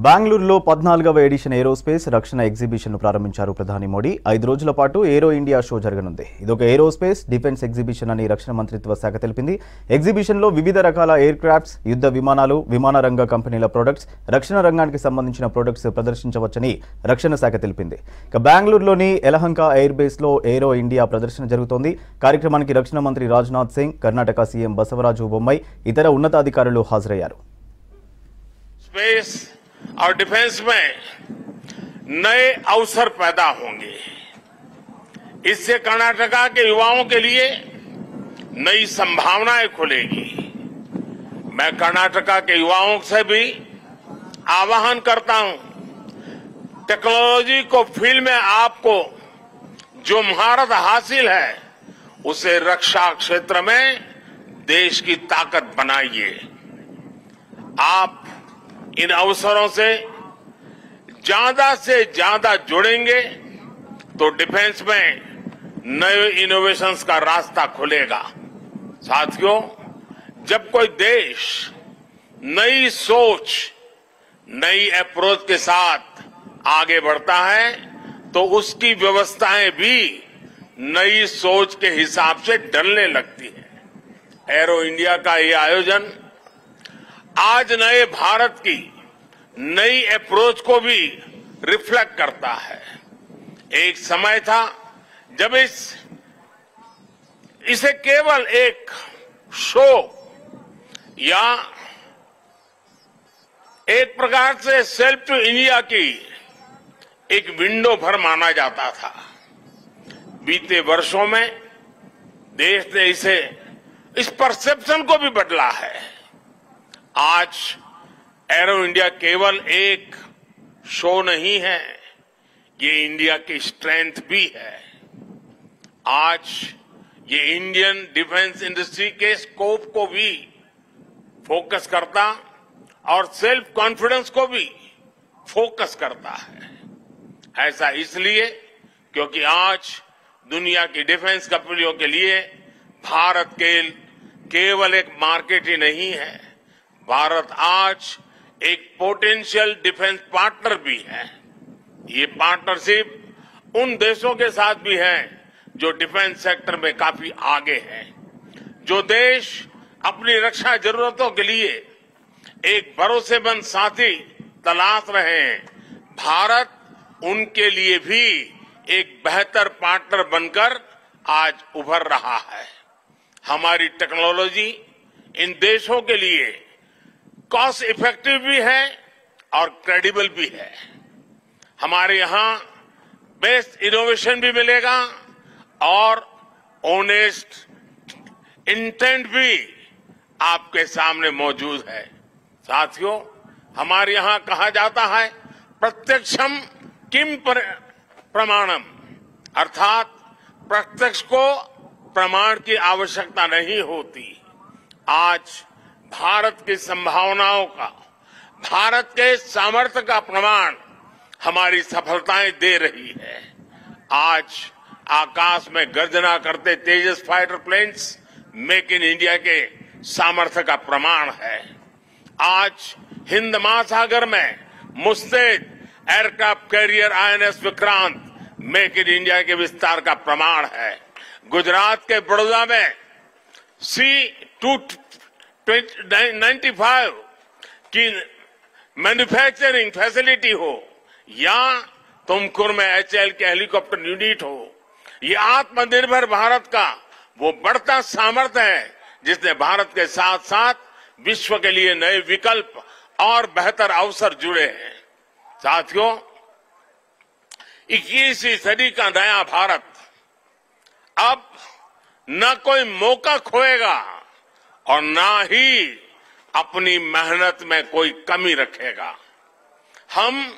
బెంగళూరులో 14వ edition aerospace రక్షణ exhibition ను ప్రారంభించారు ప్రధాని మోడీ. 5 రోజుల పాటు ఏరో ఇండియా షో జరగనుంది. ఇదొక ఏరోస్పేస్ డిఫెన్స్ ఎగ్జిబిషన్ అని రక్షణ మంత్రిత్వ శాఖ తెలిపింది. ఎగ్జిబిషన్ లో వివిధ రకాల ఎయిర్ క్రాఫ్ట్స్, యుద్ధ విమానాలు, విమాన రంగ కంపెనీల ప్రొడక్ట్స్, రక్షణ రంగానికి సంబంధించిన ప్రొడక్ట్స్ ప్రదర్శించవచ్చని రక్షణ శాఖ తెలిపింది. ఇక బెంగళూరులోని ఎలహంక ఎయిర్ బేస్ లో ఏరో ఇండియా ప్రదర్శన జరుగుతోంది. కార్యక్రమానికి రక్షణ మంత్రి రాజ్నాథ్ సింగ్, కర్ణాటక సీఎం బసవరాజు బొమ్మాయి, ఇతర ఉన్నతాధికారులు హాజరయ్యారు. और डिफेंस में नए अवसर पैदा होंगे। इससे कर्नाटका के युवाओं के लिए नई संभावनाएं खुलेगी। मैं कर्नाटका के युवाओं से भी आह्वान करता हूं, टेक्नोलॉजी को फील्ड में आपको जो महारत हासिल है उसे रक्षा क्षेत्र में देश की ताकत बनाइए। आप इन अवसरों से ज्यादा जुड़ेंगे तो डिफेंस में नए इनोवेशंस का रास्ता खुलेगा। साथियों, जब कोई देश नई सोच, नई अप्रोच के साथ आगे बढ़ता है तो उसकी व्यवस्थाएं भी नई सोच के हिसाब से ढलने लगती है। एरो इंडिया का ये आयोजन आज नए भारत की नई अप्रोच को भी रिफ्लेक्ट करता है। एक समय था जब इसे केवल एक शो या एक प्रकार से सेल्फ टू इंडिया की एक विंडो भर माना जाता था। बीते वर्षों में देश ने इस परसेप्शन को भी बदला है। आज एरो इंडिया केवल एक शो नहीं है, ये इंडिया की स्ट्रेंथ भी है। आज ये इंडियन डिफेंस इंडस्ट्री के स्कोप को भी फोकस करता और सेल्फ कॉन्फिडेंस को भी फोकस करता है। ऐसा इसलिए क्योंकि आज दुनिया की डिफेंस कंपनियों के लिए भारत केवल एक मार्केट ही नहीं है, भारत आज एक पोटेंशियल डिफेंस पार्टनर भी है। ये पार्टनरशिप उन देशों के साथ भी है जो डिफेंस सेक्टर में काफी आगे हैं। जो देश अपनी रक्षा जरूरतों के लिए एक भरोसेमंद साथी तलाश रहे हैं, भारत उनके लिए भी एक बेहतर पार्टनर बनकर आज उभर रहा है। हमारी टेक्नोलॉजी इन देशों के लिए कॉस्ट इफेक्टिव भी है और क्रेडिबल भी है। हमारे यहां बेस्ट इनोवेशन भी मिलेगा और ऑनेस्ट इंटेंट भी आपके सामने मौजूद है। साथियों, हमारे यहां कहा जाता है प्रत्यक्षम किम प्रमाणम, अर्थात प्रत्यक्ष को प्रमाण की आवश्यकता नहीं होती। आज भारत की संभावनाओं का, भारत के सामर्थ्य का प्रमाण हमारी सफलताएं दे रही है। आज आकाश में गर्जना करते Tejas fighter planes make in India के सामर्थ्य का प्रमाण है। आज हिंद महासागर में मुस्तैद aircraft carrier INS Vikrant make in India के विस्तार का प्रमाण है। गुजरात के बड़ौदा में C-295 की मैन्युफैक्चरिंग फैसिलिटी हो या तुमकुर में HAL के हेलीकॉप्टर यूनिट हो, ये आत्मनिर्भर भारत का वो बढ़ता सामर्थ्य है जिसने भारत के साथ साथ विश्व के लिए नए विकल्प और बेहतर अवसर जुड़े हैं। साथियों, 21वीं सदी का नया भारत अब न कोई मौका खोएगा और न ही अपनी मेहनत में कोई कमी रखेगा। हम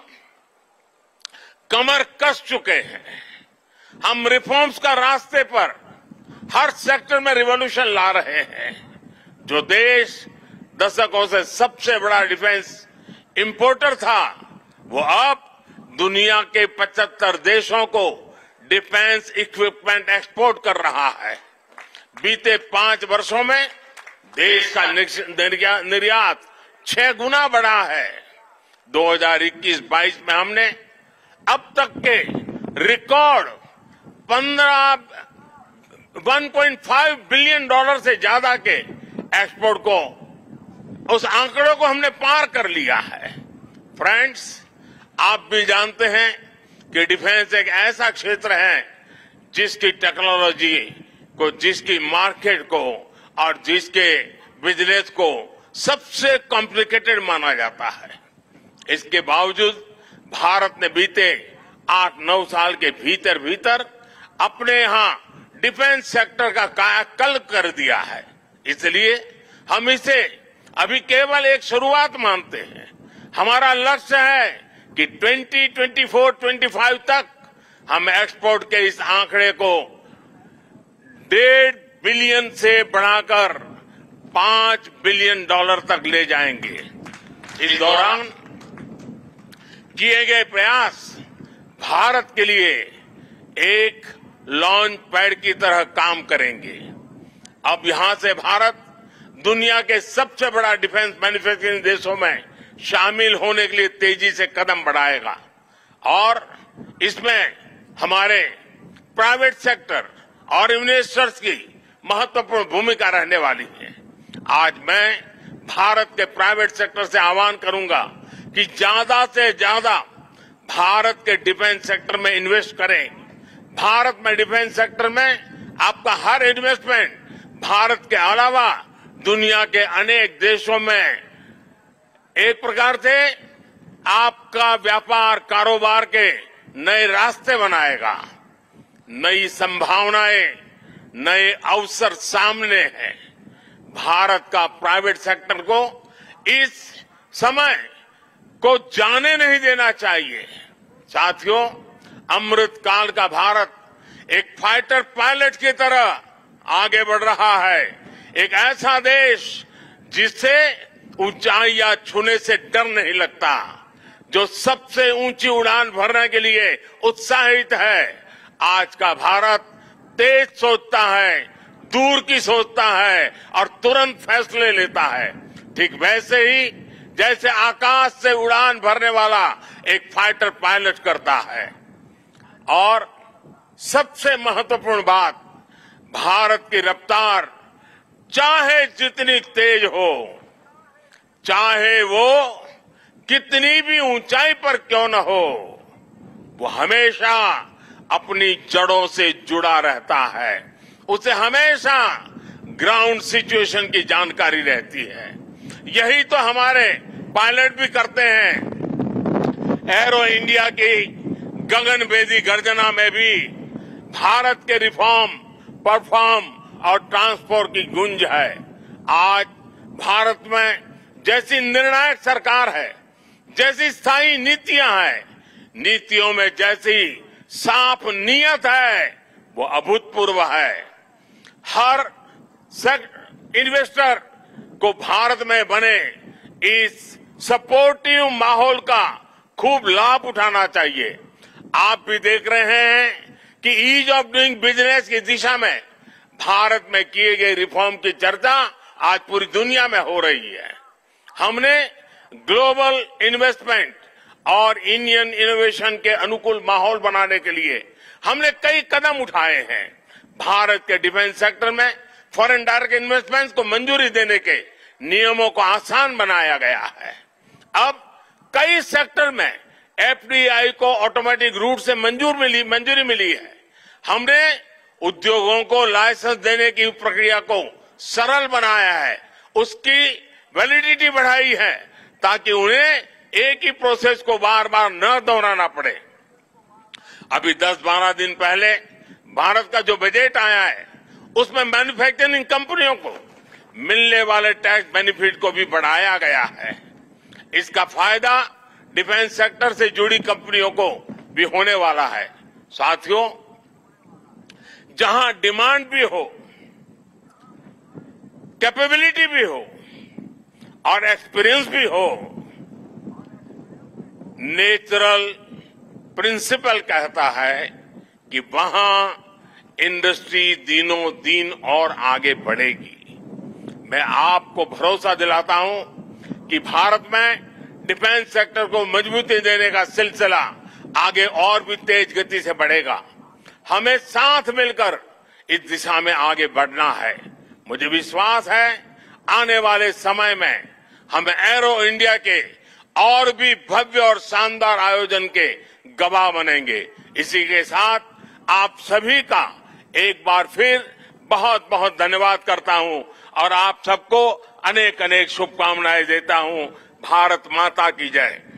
कमर कस चुके हैं। हम रिफॉर्म्स का रास्ते पर हर सेक्टर में रिवॉल्यूशन ला रहे हैं। जो देश दशकों से सबसे बड़ा डिफेंस इंपोर्टर था, वो अब दुनिया के 75 देशों को डिफेंस इक्विपमेंट एक्सपोर्ट कर रहा है। बीते 5 वर्षों में देश का निर्यात 6 गुना बढ़ा है। 2021-22 में हमने अब तक के रिकॉर्ड 1.5 बिलियन डॉलर से ज्यादा के एक्सपोर्ट को, उस आंकड़ों को हमने पार कर लिया है। फ्रेंड्स, आप भी जानते हैं कि डिफेंस एक ऐसा क्षेत्र है जिसकी टेक्नोलॉजी को, जिसकी मार्केट को और जिसके बिजनेस को सबसे कॉम्प्लिकेटेड माना जाता है। इसके बावजूद भारत ने बीते 8-9 साल के भीतर भीतर अपने यहां डिफेंस सेक्टर का कायाकल्प कर दिया है। इसलिए हम इसे अभी केवल एक शुरुआत मानते हैं। हमारा लक्ष्य है कि 2024-25 तक हम एक्सपोर्ट के इस आंकड़े को 1.5 बिलियन से बढ़ाकर 5 बिलियन डॉलर तक ले जाएंगे। इस दौरान किए गए प्रयास भारत के लिए एक लॉन्च पैड की तरह काम करेंगे। अब यहां से भारत दुनिया के सबसे बड़ा डिफेंस मैन्युफैक्चरिंग देशों में शामिल होने के लिए तेजी से कदम बढ़ाएगा और इसमें हमारे प्राइवेट सेक्टर और इन्वेस्टर्स की महत्वपूर्ण भूमिका रहने वाली है। आज मैं भारत के प्राइवेट सेक्टर से आह्वान करूंगा कि ज्यादा से ज्यादा भारत के डिफेंस सेक्टर में इन्वेस्ट करें। भारत में डिफेंस सेक्टर में आपका हर इन्वेस्टमेंट भारत के अलावा दुनिया के अनेक देशों में एक प्रकार से आपका व्यापार कारोबार के नए रास्ते बनाएगा। नई संभावनाएं, नए अवसर सामने हैं। भारत का प्राइवेट सेक्टर को इस समय को जाने नहीं देना चाहिए। साथियों, अमृत काल का भारत एक फाइटर पायलट की तरह आगे बढ़ रहा है। एक ऐसा देश जिससे ऊंचाइयां छूने से डर नहीं लगता, जो सबसे ऊंची उड़ान भरने के लिए उत्साहित है। आज का भारत तेज सोचता है, दूर की सोचता है और तुरंत फैसले लेता है। ठीक वैसे ही जैसे आकाश से उड़ान भरने वाला एक फाइटर पायलट करता है। और सबसे महत्वपूर्ण बात, भारत की रफ्तार चाहे जितनी तेज हो, चाहे वो कितनी भी ऊंचाई पर क्यों न हो, वो हमेशा अपनी जड़ों से जुड़ा रहता है। उसे हमेशा ग्राउंड सिचुएशन की जानकारी रहती है। यही तो हमारे पायलट भी करते हैं। एरो इंडिया की गगनभेदी गर्जना में भी भारत के रिफॉर्म, परफॉर्म और ट्रांसपोर्ट की गूंज है। आज भारत में जैसी निर्णायक सरकार है, जैसी स्थायी नीतियां हैं, नीतियों में जैसी साफ नीयत है, वो अभूतपूर्व है। हर इन्वेस्टर को भारत में बने इस सपोर्टिव माहौल का खूब लाभ उठाना चाहिए। आप भी देख रहे हैं कि ईज ऑफ डूइंग बिजनेस की दिशा में भारत में किए गए रिफॉर्म की चर्चा आज पूरी दुनिया में हो रही है। हमने ग्लोबल इन्वेस्टमेंट और इंडियन इनोवेशन के अनुकूल माहौल बनाने के लिए हमने कई कदम उठाए हैं। भारत के डिफेंस सेक्टर में फॉरेन डायरेक्ट इन्वेस्टमेंट्स को मंजूरी देने के नियमों को आसान बनाया गया है। अब कई सेक्टर में एफडीआई को ऑटोमेटिक रूट से मंजूरी मिली है। हमने उद्योगों को लाइसेंस देने की प्रक्रिया को सरल बनाया है, उसकी वैलिडिटी बढ़ाई है ताकि उन्हें एक ही प्रोसेस को बार बार न दोहराना पड़े। अभी 10-12 दिन पहले भारत का जो बजट आया है उसमें मैन्युफैक्चरिंग कंपनियों को मिलने वाले टैक्स बेनिफिट को भी बढ़ाया गया है। इसका फायदा डिफेंस सेक्टर से जुड़ी कंपनियों को भी होने वाला है। साथियों, जहां डिमांड भी हो, कैपेबिलिटी भी हो और एक्सपीरियंस भी हो, नेचुरल प्रिंसिपल कहता है कि वहां इंडस्ट्री दिनों दिन और आगे बढ़ेगी। मैं आपको भरोसा दिलाता हूं कि भारत में डिफेंस सेक्टर को मजबूती देने का सिलसिला आगे और भी तेज गति से बढ़ेगा। हमें साथ मिलकर इस दिशा में आगे बढ़ना है। मुझे विश्वास है आने वाले समय में हम एरो इंडिया के और भी भव्य और शानदार आयोजन के गवाह बनेंगे। इसी के साथ आप सभी का एक बार फिर बहुत बहुत धन्यवाद करता हूं और आप सबको अनेक अनेक शुभकामनाएं देता हूं। भारत माता की जय।